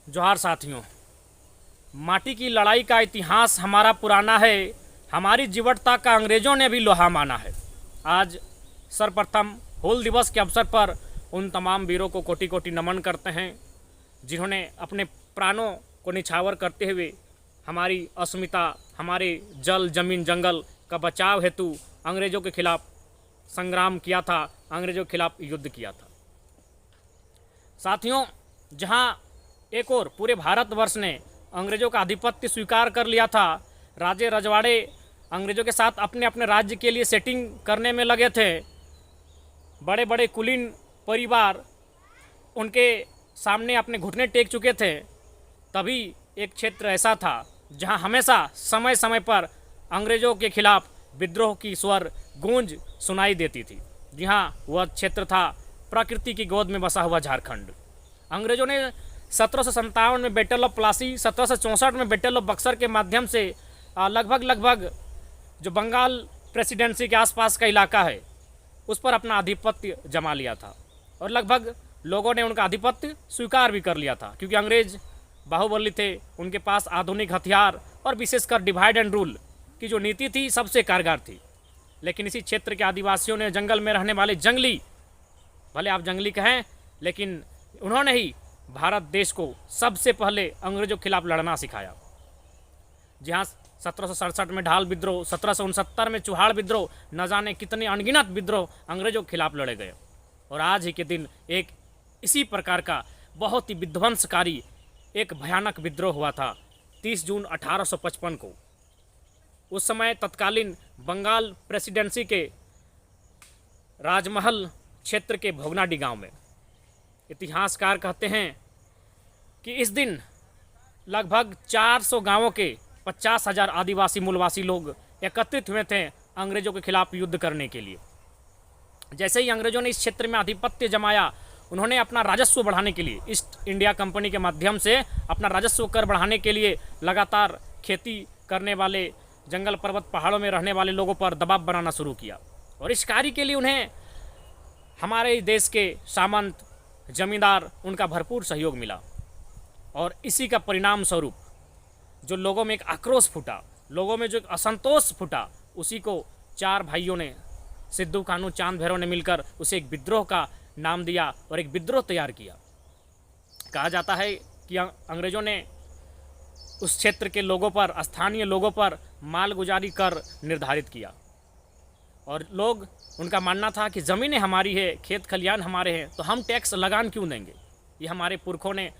जोहार साथियों। माटी की लड़ाई का इतिहास हमारा पुराना है। हमारी जीवटता का अंग्रेजों ने भी लोहा माना है। आज सर्वप्रथम हूल दिवस के अवसर पर उन तमाम वीरों को कोटि कोटि नमन करते हैं जिन्होंने अपने प्राणों को निछावर करते हुए हमारी अस्मिता, हमारे जल जमीन जंगल का बचाव हेतु अंग्रेजों के खिलाफ संग्राम किया था, अंग्रेजों के खिलाफ युद्ध किया था। साथियों, जहां एक और पूरे भारतवर्ष ने अंग्रेजों का आधिपत्य स्वीकार कर लिया था, राजे रजवाड़े अंग्रेजों के साथ अपने अपने राज्य के लिए सेटिंग करने में लगे थे, बड़े बड़े कुलीन परिवार उनके सामने अपने घुटने टेक चुके थे, तभी एक क्षेत्र ऐसा था जहां हमेशा समय समय पर अंग्रेजों के खिलाफ विद्रोह की स्वर गूंज सुनाई देती थी। जी हाँ, वह क्षेत्र था प्रकृति की गोद में बसा हुआ झारखंड। अंग्रेजों ने 1757 में बैटल ऑफ प्लासी, 1764 में बैटल ऑफ बक्सर के माध्यम से लगभग जो बंगाल प्रेसिडेंसी के आसपास का इलाका है उस पर अपना आधिपत्य जमा लिया था और लगभग लोगों ने उनका आधिपत्य स्वीकार भी कर लिया था, क्योंकि अंग्रेज बाहुबली थे, उनके पास आधुनिक हथियार और विशेषकर डिवाइड एंड रूल की जो नीति थी सबसे कारगर थी। लेकिन इसी क्षेत्र के आदिवासियों ने, जंगल में रहने वाले जंगली, भले आप जंगली कहें, लेकिन उन्होंने ही भारत देश को सबसे पहले अंग्रेजों के खिलाफ लड़ना सिखाया। जहाँ 1767 में ढाल विद्रोह, 1769 में चुहाड़ विद्रोह, न जाने कितने अनगिनत विद्रोह अंग्रेजों के खिलाफ लड़े गए। और आज ही के दिन एक इसी प्रकार का बहुत ही विध्वंसकारी एक भयानक विद्रोह हुआ था 30 जून 1855 को। उस समय तत्कालीन बंगाल प्रेसिडेंसी के राजमहल क्षेत्र के भोगनाडी गांव में इतिहासकार कहते हैं कि इस दिन लगभग 400 गांवों के 50,000 आदिवासी मूलवासी लोग एकत्रित हुए थे अंग्रेजों के खिलाफ युद्ध करने के लिए। जैसे ही अंग्रेजों ने इस क्षेत्र में आधिपत्य जमाया, उन्होंने अपना राजस्व बढ़ाने के लिए, ईस्ट इंडिया कंपनी के माध्यम से अपना राजस्व कर बढ़ाने के लिए लगातार खेती करने वाले, जंगल पर्वत पहाड़ों में रहने वाले लोगों पर दबाव बनाना शुरू किया। और इस कार्य के लिए उन्हें हमारे देश के सामंत, जमींदार, उनका भरपूर सहयोग मिला। और इसी का परिणाम स्वरूप जो लोगों में एक आक्रोश फूटा, लोगों में जो एक असंतोष फूटा, उसी को चार भाइयों ने, सिद्धू, कानू, चांद, भैरव ने मिलकर उसे एक विद्रोह का नाम दिया और एक विद्रोह तैयार किया। कहा जाता है कि अंग्रेजों ने उस क्षेत्र के लोगों पर, स्थानीय लोगों पर मालगुजारी कर निर्धारित किया और लोग, उनका मानना था कि ज़मीनें हमारी है, खेत खलियान हमारे हैं, तो हम टैक्स लगान क्यों देंगे। ये हमारे पुरखों ने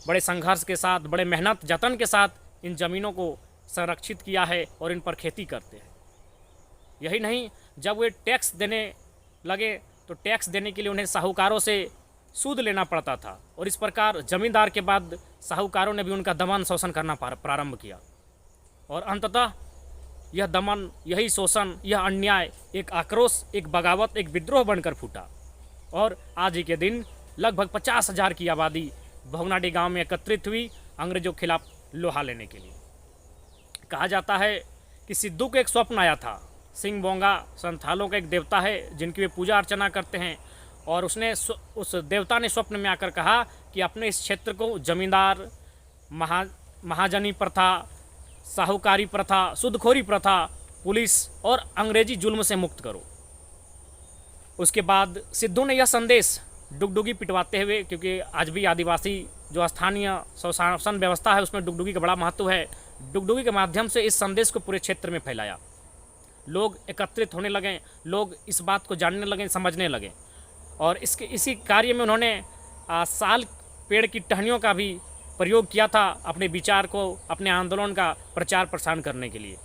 बड़े संघर्ष के साथ, बड़े मेहनत जतन के साथ इन ज़मीनों को संरक्षित किया है और इन पर खेती करते हैं। यही नहीं, जब वे टैक्स देने लगे तो टैक्स देने के लिए उन्हें साहूकारों से सूद लेना पड़ता था और इस प्रकार जमींदार के बाद साहूकारों ने भी उनका दमन शोषण करना प्रारंभ किया। और अंततः यह दमन, यही शोषण, यह अन्याय एक आक्रोश, एक बगावत, एक विद्रोह बनकर फूटा। और आज ही के दिन लगभग 50,000 की आबादी भोगनाडी गांव में एकत्रित हुई अंग्रेजों के खिलाफ लोहा लेने के लिए। कहा जाता है कि सिद्धू को एक स्वप्न आया था। सिंह बोंगा संथालों का एक देवता है जिनकी वे पूजा अर्चना करते हैं, और उसने उस देवता ने स्वप्न में आकर कहा कि अपने इस क्षेत्र को जमींदार, महाजनी प्रथा, साहूकारी प्रथा, सूदखोरी प्रथा, पुलिस और अंग्रेजी जुल्म से मुक्त करो। उसके बाद सिद्धू ने यह संदेश डुगडुगी पिटवाते हुए, क्योंकि आज भी आदिवासी जो स्थानीय शासन व्यवस्था है उसमें डुगडुगी का बड़ा महत्व है, डुगडुगी के माध्यम से इस संदेश को पूरे क्षेत्र में फैलाया। लोग एकत्रित होने लगे, लोग इस बात को जानने लगे, समझने लगे। और इसी कार्य में उन्होंने साल पेड़ की टहनियों का भी प्रयोग किया था अपने विचार को, अपने आंदोलन का प्रचार प्रसार करने के लिए।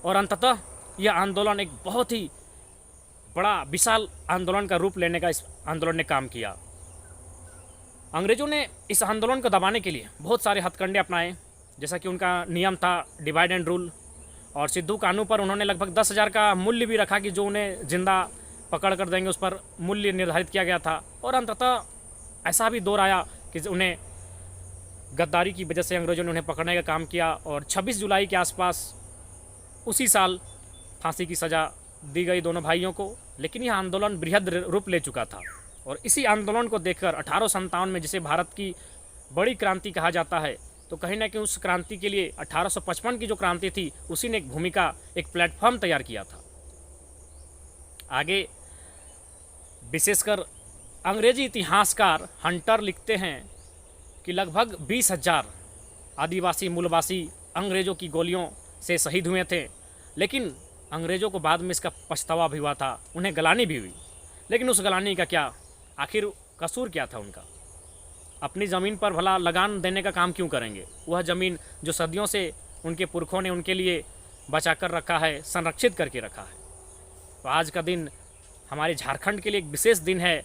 और अंततः यह आंदोलन एक बहुत ही बड़ा विशाल आंदोलन का रूप लेने का इस आंदोलन ने काम किया। अंग्रेजों ने इस आंदोलन को दबाने के लिए बहुत सारे हथकंडे अपनाए, जैसा कि उनका नियम था डिवाइड एंड रूल। और सिद्धू कानू पर उन्होंने लगभग 10,000 का मूल्य भी रखा कि जो उन्हें जिंदा पकड़ कर देंगे, उस पर मूल्य निर्धारित किया गया था। और अंततः ऐसा भी दौर आया कि उन्हें गद्दारी की वजह से अंग्रेजों ने उन्हें पकड़ने का काम किया और 26 जुलाई के आसपास उसी साल फांसी की सज़ा दी गई दोनों भाइयों को। लेकिन यह आंदोलन बृहद रूप ले चुका था और इसी आंदोलन को देखकर 1857 में जिसे भारत की बड़ी क्रांति कहा जाता है, तो कहीं ना कहीं उस क्रांति के लिए 1855 की जो क्रांति थी उसी ने एक भूमिका, एक प्लेटफॉर्म तैयार किया था। आगे विशेषकर अंग्रेजी इतिहासकार हंटर लिखते हैं कि लगभग 20,000 आदिवासी मूलवासी अंग्रेज़ों की गोलियों से शहीद हुए थे, लेकिन अंग्रेज़ों को बाद में इसका पछतावा भी हुआ था, उन्हें गलानी भी हुई। लेकिन उस गलानी का क्या, आखिर कसूर क्या था उनका? अपनी ज़मीन पर भला लगान देने का काम क्यों करेंगे? वह ज़मीन जो सदियों से उनके पुरखों ने उनके लिए बचा कर रखा है, संरक्षित करके रखा है। तो आज का दिन हमारे झारखंड के लिए एक विशेष दिन है।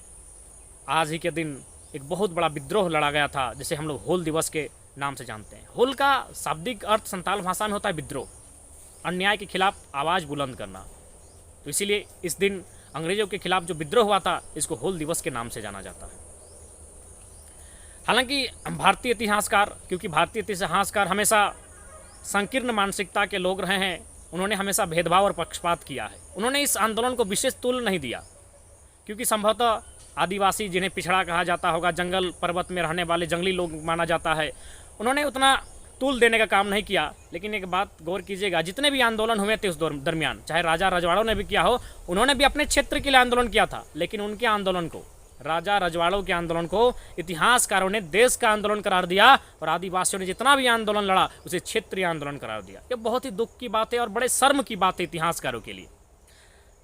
आज ही के दिन एक बहुत बड़ा विद्रोह लड़ा गया था, जिसे हम लोग हूल दिवस के नाम से जानते हैं। हूल का शाब्दिक अर्थ संताल भाषा में होता है विद्रोह, अन्याय के खिलाफ आवाज़ बुलंद करना। तो इसीलिए इस दिन अंग्रेज़ों के खिलाफ जो विद्रोह हुआ था, इसको हूल दिवस के नाम से जाना जाता है। हालांकि भारतीय इतिहासकार, क्योंकि भारतीय इतिहासकार हमेशा संकीर्ण मानसिकता के लोग रहे हैं, उन्होंने हमेशा भेदभाव और पक्षपात किया है। उन्होंने इस आंदोलन को विशेष तुल्य नहीं दिया, क्योंकि संभवतः आदिवासी, जिन्हें पिछड़ा कहा जाता होगा, जंगल पर्वत में रहने वाले जंगली लोग माना जाता है, उन्होंने उतना तुल देने का काम नहीं किया। लेकिन एक बात गौर कीजिएगा, जितने भी आंदोलन हुए थे उस दरमियान, चाहे राजा रजवाड़ों ने भी किया हो, उन्होंने भी अपने क्षेत्र के लिए आंदोलन किया था, लेकिन उनके आंदोलन को, राजा रजवाड़ों के आंदोलन को इतिहासकारों ने देश का आंदोलन करार दिया, और आदिवासियों ने जितना भी आंदोलन लड़ा उसे क्षेत्रीय आंदोलन करार दिया। ये बहुत ही दुख की बात है और बड़े शर्म की बात है इतिहासकारों के लिए।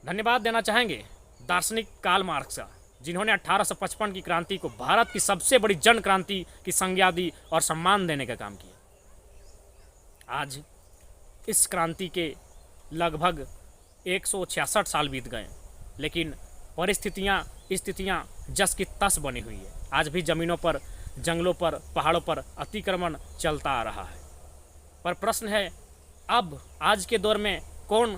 धन्यवाद देना चाहेंगे दार्शनिक कार्ल मार्क्स का, जिन्होंने 1855 की क्रांति को भारत की सबसे बड़ी जन क्रांति की संज्ञा दी और सम्मान देने का काम किया। आज इस क्रांति के लगभग 166 साल बीत गए, लेकिन परिस्थितियाँ, स्थितियाँ जस की तस बनी हुई है। आज भी ज़मीनों पर, जंगलों पर, पहाड़ों पर अतिक्रमण चलता आ रहा है। पर प्रश्न है, अब आज के दौर में कौन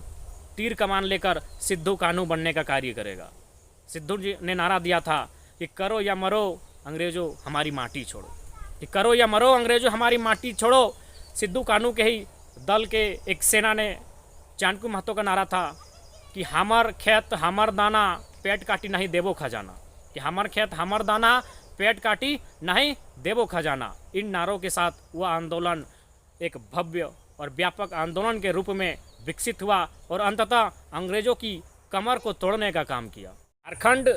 तीर कमान लेकर सिद्धू कान्हू बनने का कार्य करेगा? सिद्धू जी ने नारा दिया था कि करो या मरो अंग्रेजों हमारी माटी छोड़ो, कि करो या मरो अंग्रेजों हमारी माटी छोड़ो। सिद्धू कान्हू के ही दल के एक सेना ने, चाणक्य महतो का नारा था कि हमर खेत हमर दाना, पेट काटी नहीं देवो खजाना, कि हमर खेत हमर दाना, पेट काटी नहीं देवो खजाना। इन नारों के साथ वह आंदोलन एक भव्य और व्यापक आंदोलन के रूप में विकसित हुआ और अंततः अंग्रेजों की कमर को तोड़ने का काम किया। झारखंड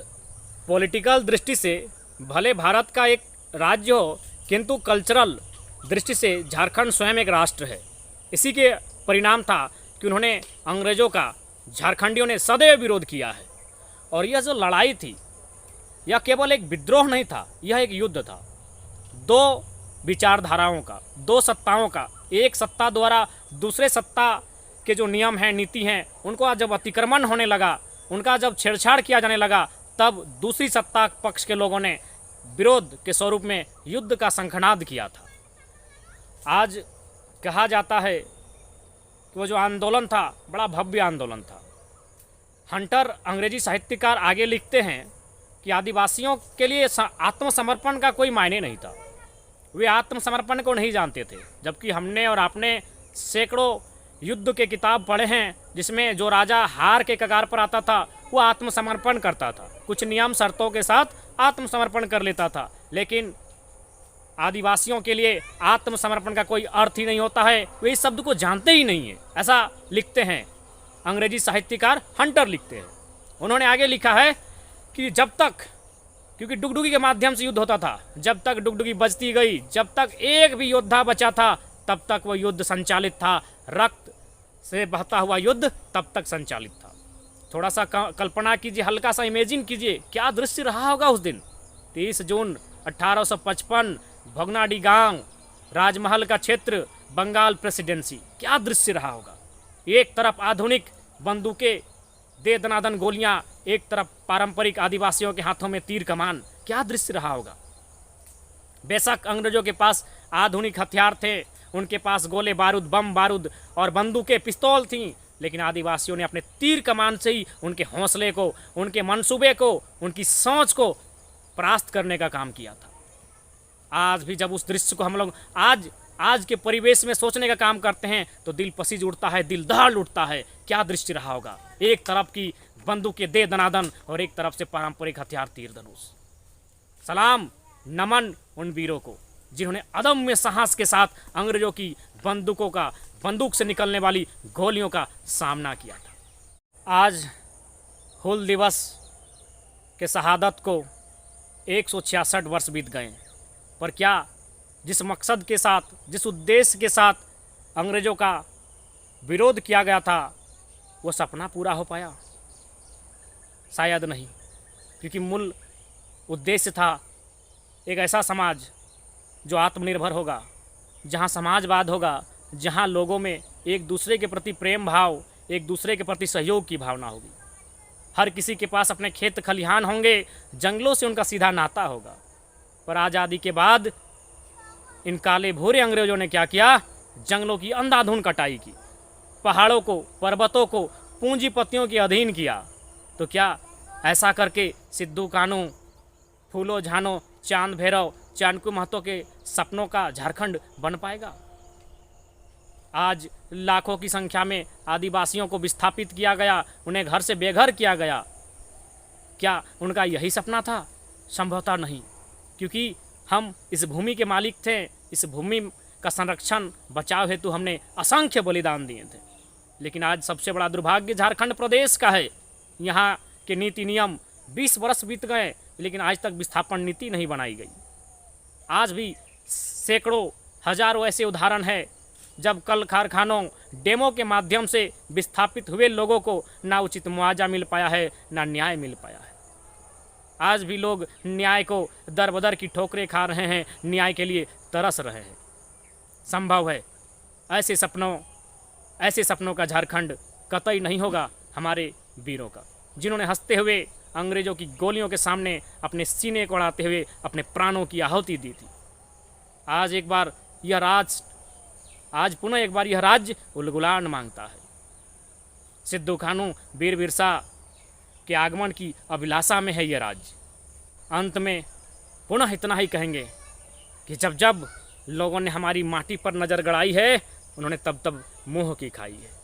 पॉलिटिकल दृष्टि से भले भारत का एक राज्य हो, किंतु कल्चरल दृष्टि से झारखंड स्वयं एक राष्ट्र है। इसी के परिणाम था कि उन्होंने, अंग्रेजों का झारखंडियों ने सदैव विरोध किया है। और यह जो लड़ाई थी, यह केवल एक विद्रोह नहीं था, यह एक युद्ध था। दो विचारधाराओं का, दो सत्ताओं का, एक सत्ता द्वारा दूसरे सत्ता के जो नियम हैं, नीति हैं, उनको जब अतिक्रमण होने लगा, उनका जब छेड़छाड़ किया जाने लगा, तब दूसरी सत्ता पक्ष के लोगों ने विरोध के स्वरूप में युद्ध का शंखनाद किया था। आज कहा जाता है कि वो जो आंदोलन था बड़ा भव्य आंदोलन था। हंटर अंग्रेजी साहित्यकार आगे लिखते हैं कि आदिवासियों के लिए आत्मसमर्पण का कोई मायने नहीं था, वे आत्मसमर्पण को नहीं जानते थे। जबकि हमने और आपने सैकड़ों युद्ध के किताब पढ़े हैं, जिसमें जो राजा हार के कगार पर आता था वो आत्मसमर्पण करता था, कुछ नियम शर्तों के साथ आत्मसमर्पण कर लेता था। लेकिन आदिवासियों के लिए आत्मसमर्पण का कोई अर्थ ही नहीं होता है, वे इस शब्द को जानते ही नहीं है, ऐसा लिखते हैं अंग्रेजी साहित्यकार हंटर लिखते हैं। उन्होंने आगे लिखा है कि जब तक, क्योंकि डुगडुगी के माध्यम से युद्ध होता था, जब तक डुगडुगी बजती गई, जब तक एक भी योद्धा बचा था, तब तक वह युद्ध संचालित था। रक्त से बहता हुआ युद्ध तब तक संचालित था। थोड़ा सा कल्पना कीजिए, हल्का सा इमेजिन कीजिए, क्या दृश्य रहा होगा उस दिन। 30 जून 1855, भगनाडी गांव, राजमहल का क्षेत्र, बंगाल प्रेसिडेंसी, क्या दृश्य रहा होगा। एक तरफ आधुनिक बंदूकें, दे दनादन गोलियां, एक तरफ पारंपरिक आदिवासियों के हाथों में तीर कमान, क्या दृश्य रहा होगा। बेशक अंग्रेजों के पास आधुनिक हथियार थे, उनके पास गोले बारूद, बम बारूद और बंदूकें, पिस्तौल थीं, लेकिन आदिवासियों ने अपने तीर कमान से ही उनके हौसले को, उनके मंसूबे को, उनकी सोच को परास्त करने का काम किया था। आज भी जब उस दृश्य को हम लोग आज के परिवेश में सोचने का काम करते हैं तो दिल पसीज उठता है, दिल दहाड़ उठता है। क्या दृश्य रहा होगा, एक तरफ की बंदूकें दे दनादन और एक तरफ से पारंपरिक हथियार तीर धनुष। सलाम नमन उन वीरों को जिन्होंने अदम्य साहस के साथ अंग्रेजों की बंदूक से निकलने वाली गोलियों का सामना किया था। आज हुल दिवस के शहादत को 166 वर्ष बीत गए, पर क्या जिस मकसद के साथ, जिस उद्देश्य के साथ अंग्रेजों का विरोध किया गया था, वो सपना पूरा हो पाया? शायद नहीं, क्योंकि मूल उद्देश्य था एक ऐसा समाज जो आत्मनिर्भर होगा, जहाँ समाजवाद होगा, जहाँ लोगों में एक दूसरे के प्रति प्रेम भाव, एक दूसरे के प्रति सहयोग की भावना होगी। हर किसी के पास अपने खेत खलिहान होंगे, जंगलों से उनका सीधा नाता होगा। पर आज़ादी के बाद इन काले भूरे अंग्रेजों ने क्या किया? जंगलों की अंधाधुंध कटाई की, पहाड़ों को, पर्वतों को पूंजीपतियों के अधीन किया। तो क्या ऐसा करके सिद्धू कान्हू, फूलो झानो, चांद भैरव, चाणक्य महतो के सपनों का झारखंड बन पाएगा? आज लाखों की संख्या में आदिवासियों को विस्थापित किया गया, उन्हें घर से बेघर किया गया। क्या उनका यही सपना था? संभवतः नहीं, क्योंकि हम इस भूमि के मालिक थे। इस भूमि का संरक्षण, बचाव हेतु हमने असंख्य बलिदान दिए थे। लेकिन आज सबसे बड़ा दुर्भाग्य झारखंड प्रदेश का है। यहाँ के नीति नियम 20 वर्ष बीत गए, लेकिन आज तक विस्थापन नीति नहीं बनाई गई। आज भी सैकड़ों, हजारों ऐसे उदाहरण हैं जब कल कारखानों, डेमो के माध्यम से विस्थापित हुए लोगों को ना उचित मुआवजा मिल पाया है, ना न्याय मिल पाया है। आज भी लोग न्याय को दर बदर की ठोकरें खा रहे हैं, न्याय के लिए तरस रहे हैं। संभव है ऐसे सपनों का झारखंड कतई नहीं होगा हमारे वीरों का, जिन्होंने हंसते हुए अंग्रेजों की गोलियों के सामने अपने सीने को अड़ाते हुए अपने प्राणों की आहुति दी थी। आज पुनः एक बार यह राज्य उलगुलान मांगता है। सिद्धू कान्हू, वीर बिरसा के आगमन की अभिलाषा में है यह राज्य। अंत में पुनः इतना ही कहेंगे कि जब जब लोगों ने हमारी माटी पर नज़र गड़ाई है, उन्होंने तब तब मुँह की खाई है।